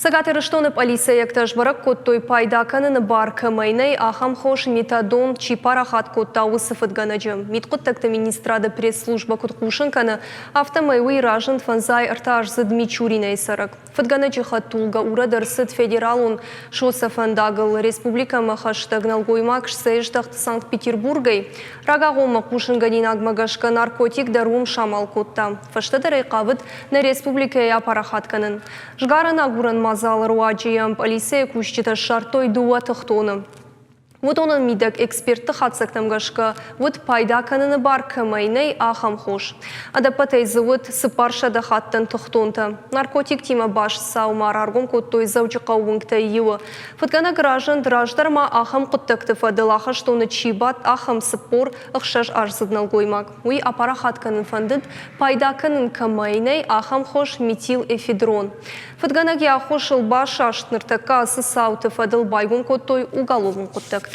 Сагаты рыштоны полиция якташ барак коттой пайда каныны бар кымайнай ахам хош метадон чипарахат котта усыфыт ганаджым. Миткоттакта министрада пресс-служба куткушынканы автомайвый ражын фанзай артаж зыд Мичуринай сарак. Фатганаджы хатулга урадар сыд федералун шоса фандагыл республика махаштагнал гоймак шсэждахт Санкт-Петербургай. Рагагома кушынганин агмагашка наркотик дарум шамал котта. Фаштадарай кавыт на республика апарахат канын. Жгарана гуран мазал руаджиям полиция кущита шартой дуа тахтоны. Вот он мидак эксперты хатсактамгашка, вот пайда каныны бар кымайнай ахам хош. Адапатай завод сыпарша да хаттан тахтонта. Наркотик тима баш саумар аргом коттой завчыка унгта его. Фаткана граждан драждарма ахам коттакты фадылаха штоны чибат ахам сыпор ахшаш арзыгнал гоймак. Уй апара хатканын фандыд пайда канын кымайнай ахам хош метил эфедрон. Фатганаги ахошыл баш аштныртака сысауты фадыл байгон коттой уголовын коттакты.